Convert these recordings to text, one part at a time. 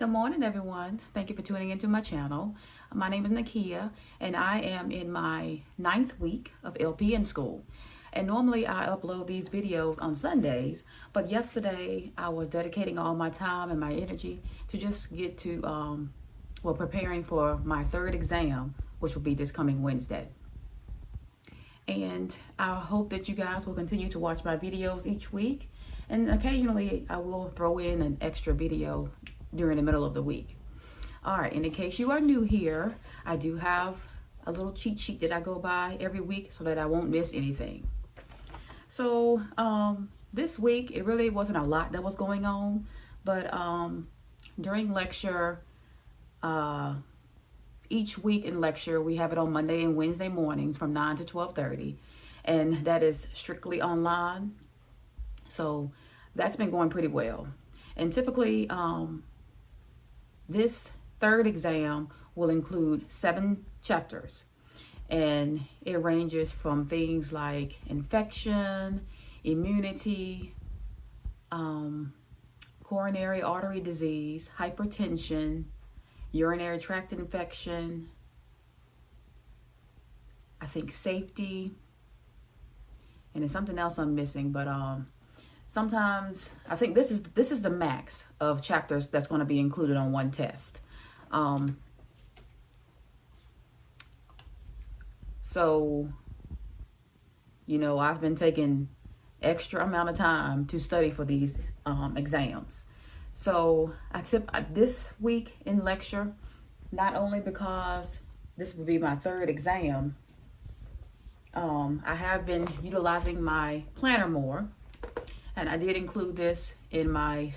Good morning, everyone. Thank you for tuning into my channel. My name is Nakia, and I am in my 9th week of LPN school. And normally I upload these videos on Sundays, but yesterday I was dedicating all my time and my energy to just get to, preparing for my 3rd exam, which will be this coming Wednesday. And I hope that you guys will continue to watch my videos each week. And occasionally I will throw in an extra video during the middle of the week. All right, and in case you are new here, I do have a little cheat sheet that I go by every week so that I won't miss anything. So this week, it really wasn't a lot that was going on, but during lecture, each week in lecture, we have it on Monday and Wednesday mornings from 9 to 12:30, and that is strictly online. So that's been going pretty well. And typically, this 3rd exam will include 7 chapters, and it ranges from things like infection, immunity, coronary artery disease, hypertension, urinary tract infection, I think safety, and there's something else I'm missing, but sometimes I think this is the max of chapters that's going to be included on one test. So, you know, I've been taking extra amount of time to study for these exams. So this week in lecture, not only because this will be my 3rd exam, I have been utilizing my planner more. And I did include this in my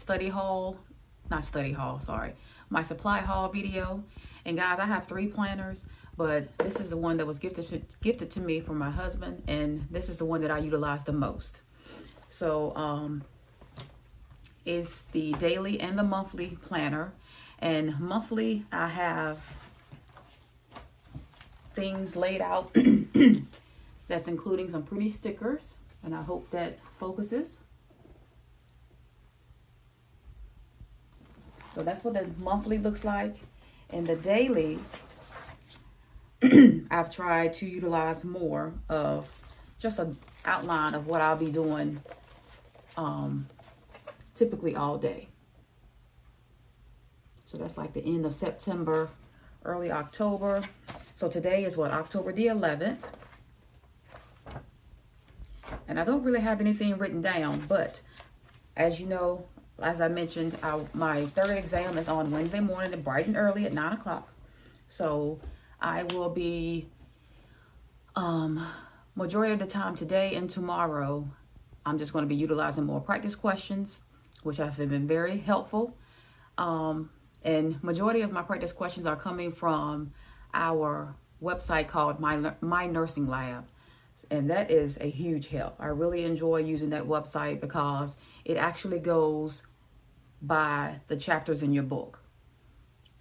my supply haul video. And guys, I have 3 planners, but this is the one that was gifted to me from my husband, and this is the one that I utilize the most. So it's the daily and the monthly planner. And monthly, I have things laid out that's including some pretty stickers, and I hope that focuses. So that's what the monthly looks like. And the daily, I've tried to utilize more of just an outline of what I'll be doing typically all day. So that's like the end of September, early October. So today is what, October the 11th. And I don't really have anything written down, but as you know, as I mentioned, my 3rd exam is on Wednesday morning, bright and early at 9 o'clock. So I will be, majority of the time today and tomorrow, I'm just going to be utilizing more practice questions, which have been very helpful. And majority of my practice questions are coming from our website called My Nursing Lab. And that is a huge help. I really enjoy using that website because it actually goes by the chapters in your book.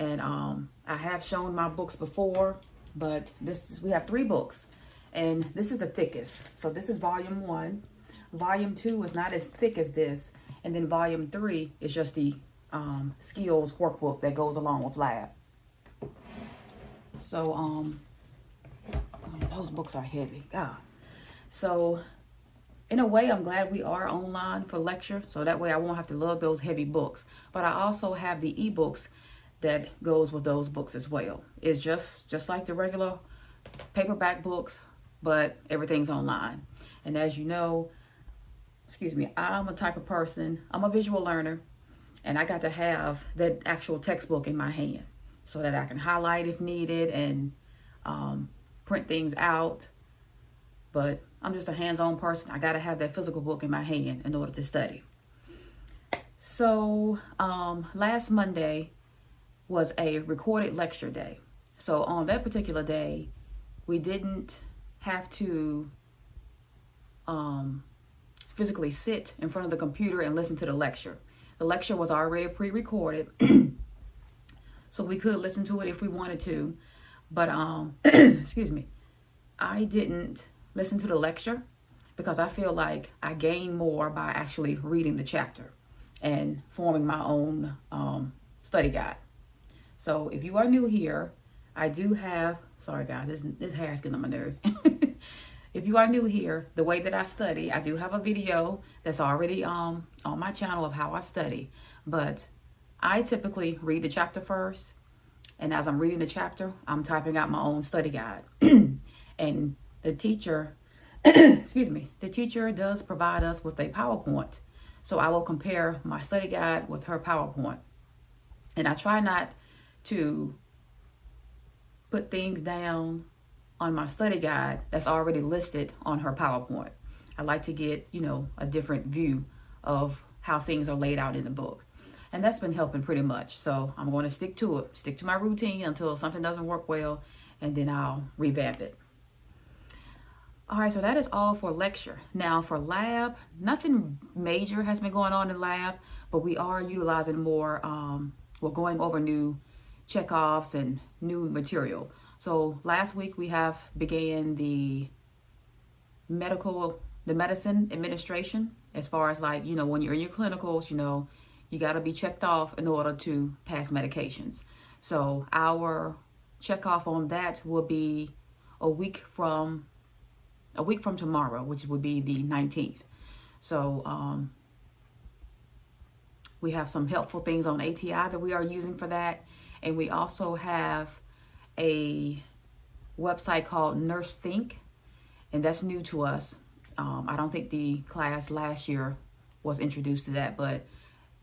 And I have shown my books before, but we have 3 books, and this is the thickest. So this is volume 1. Volume 2 is not as thick as this, and then volume 3 is just the skills workbook that goes along with lab. So those books are heavy, God. So in a way, I'm glad we are online for lecture, so that way I won't have to lug those heavy books. But I also have the ebooks that goes with those books as well. It's just like the regular paperback books, but everything's online. And as you know, I'm a type of person, I'm a visual learner, and I got to have that actual textbook in my hand so that I can highlight if needed and print things out. But I'm just a hands-on person. I got to have that physical book in my hand in order to study. So last Monday was a recorded lecture day. So on that particular day, we didn't have to physically sit in front of the computer and listen to the lecture. The lecture was already pre-recorded, so we could listen to it if we wanted to. But I didn't listen to the lecture because I feel like I gain more by actually reading the chapter and forming my own study guide. So if you are new here, I do have, sorry guys, this hair is getting on my nerves. If you are new here, the way that I study, I do have a video that's already on my channel of how I study. But I typically read the chapter first. And as I'm reading the chapter, I'm typing out my own study guide. And the teacher, excuse me, the teacher does provide us with a PowerPoint. So I will compare my study guide with her PowerPoint. And I try not to put things down on my study guide that's already listed on her PowerPoint. I like to get, a different view of how things are laid out in the book. And that's been helping pretty much. So I'm going to stick to it, stick to my routine until something doesn't work well, and then I'll revamp it. All right, so that is all for lecture. Now for lab, nothing major has been going on in lab, but we are utilizing more, we're going over new checkoffs and new material. So last week we have began the medicine administration, as far as like, when you're in your clinicals, you got to be checked off in order to pass medications. So our checkoff on that will be a week from tomorrow, which would be the 19th. So we have some helpful things on ATI that we are using for that. And we also have a website called Nurse Think, and that's new to us. I don't think the class last year was introduced to that, but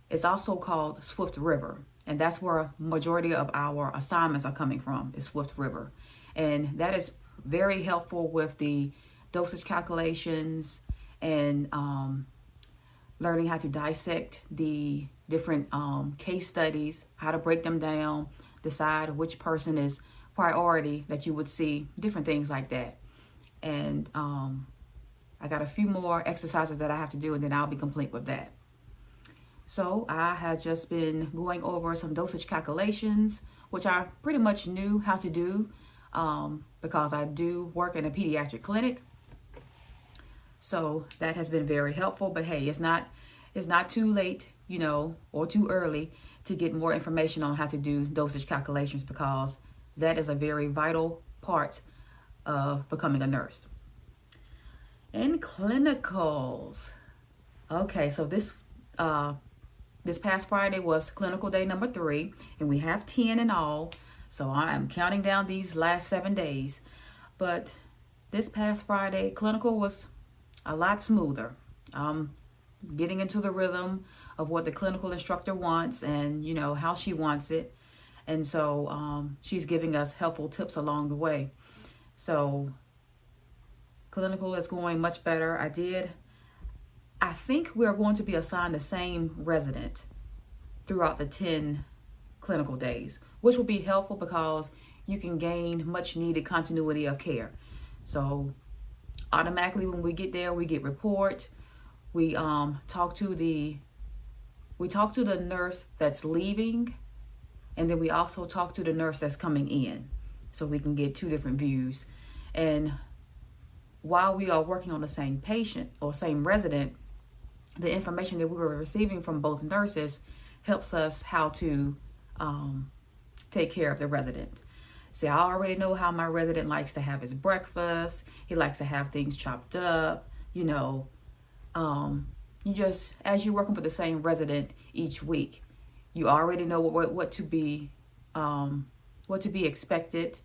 it's also called Swift River, and that's where majority of our assignments are coming from, is Swift River. And that is very helpful with the dosage calculations and learning how to dissect the different case studies, how to break them down, decide which person is priority that you would see, different things like that. And I got a few more exercises that I have to do, and then I'll be complete with that. So I have just been going over some dosage calculations, which I pretty much knew how to do because I do work in a pediatric clinic. So that has been very helpful. But hey, it's not too late, or too early to get more information on how to do dosage calculations, because that is a very vital part of becoming a nurse. In clinicals, okay, so this past Friday was clinical day number 3, and we have 10 in all. So I am counting down these last 7 days. But this past Friday, clinical was a lot smoother. Getting into the rhythm of what the clinical instructor wants and, how she wants it. And so she's giving us helpful tips along the way. So clinical is going much better. I think we're going to be assigned the same resident throughout the 10 clinical days, which will be helpful because you can gain much needed continuity of care. So automatically when we get there, we get report. We talk to the nurse that's leaving, and then we also talk to the nurse that's coming in, so we can get 2 different views. And while we are working on the same patient or same resident, the information that we were receiving from both nurses helps us how to take care of the resident. See, I already know how my resident likes to have his breakfast. He likes to have things chopped up, you just, as you're working with the same resident each week, you already know what to be expected.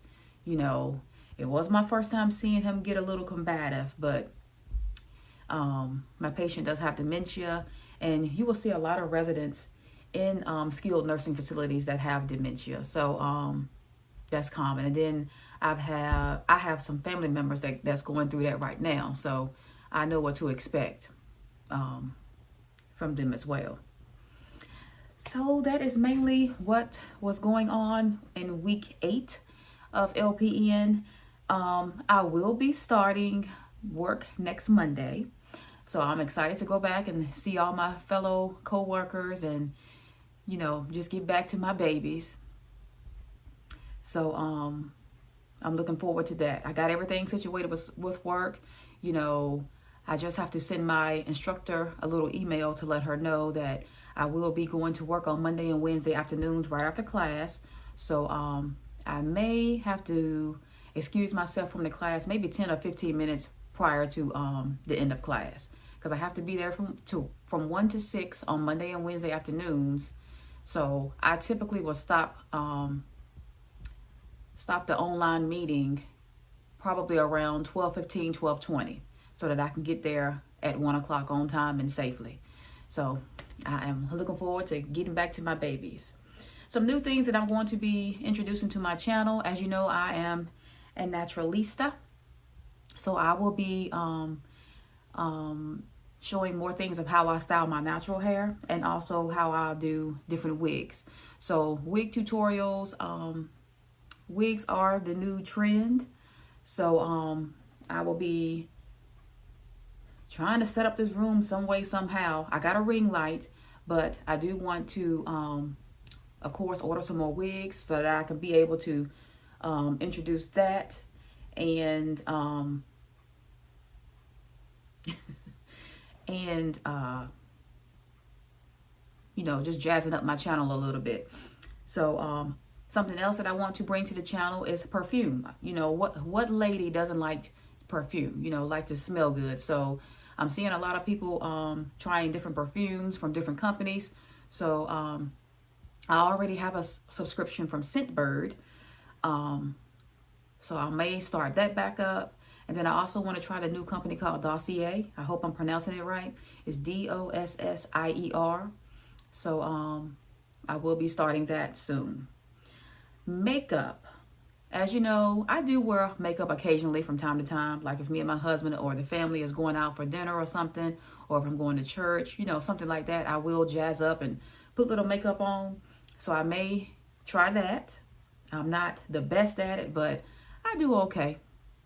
It was my first time seeing him get a little combative, but my patient does have dementia, and you will see a lot of residents in skilled nursing facilities that have dementia. So that's common. And then I have some family members that's going through that right now, so I know what to expect from them as well. So that is mainly what was going on in week 8 of LPN. I will be starting work next Monday, so I'm excited to go back and see all my fellow co-workers and just get back to my babies. So I'm looking forward to that. I got everything situated with work. I just have to send my instructor a little email to let her know that I will be going to work on Monday and Wednesday afternoons right after class. So I may have to excuse myself from the class maybe 10 or 15 minutes prior to the end of class, because I have to be there from 1 to 6 on Monday and Wednesday afternoons. So I typically will stop the online meeting probably around 12:15, 12:20, so that I can get there at 1 o'clock on time and safely. So I am looking forward to getting back to my babies. Some new things that I'm going to be introducing to my channel. As you know, I am a naturalista, so I will be showing more things of how I style my natural hair, and also how I do different wigs. So wig tutorials, wigs are the new trend. So I will be trying to set up this room some way, somehow. I got a ring light, but I do want to, of course, order some more wigs so that I can be able to introduce that, and you know, just jazzing up my channel a little bit. So something else that I want to bring to the channel is perfume. You know, what lady doesn't like perfume? You know, like to smell good. So I'm seeing a lot of people trying different perfumes from different companies. So I already have a subscription from Scentbird. So I may start that back up. And then I also want to try the new company called Dossier. I hope I'm pronouncing it right. It's Dossier. So I will be starting that soon. Makeup. As you know, I do wear makeup occasionally from time to time. Like if me and my husband or the family is going out for dinner or something, or if I'm going to church, you know, something like that, I will jazz up and put little makeup on. So I may try that. I'm not the best at it, but I do okay,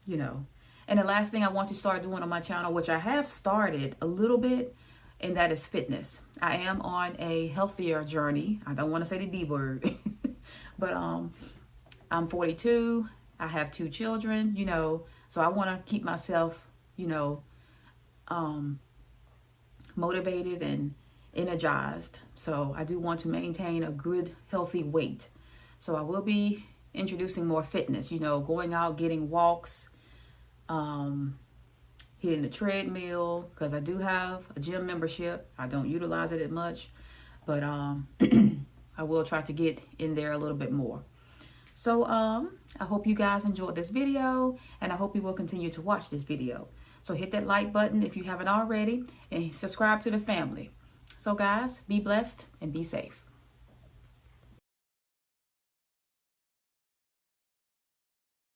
you know. And the last thing I want to start doing on my channel, which I have started a little bit, and that is fitness. I am on a healthier journey. I don't want to say the D word, but I'm 42. I have 2 children, you know, so I want to keep myself, you know, motivated and energized. So I do want to maintain a good, healthy weight. So I will be introducing more fitness, you know, going out, getting walks, hitting the treadmill, because I do have a gym membership. I don't utilize it as much, but I will try to get in there a little bit more. So I hope you guys enjoyed this video, and I hope you will continue to watch this video. So hit that like button if you haven't already, and subscribe to the family. So guys, be blessed and be safe.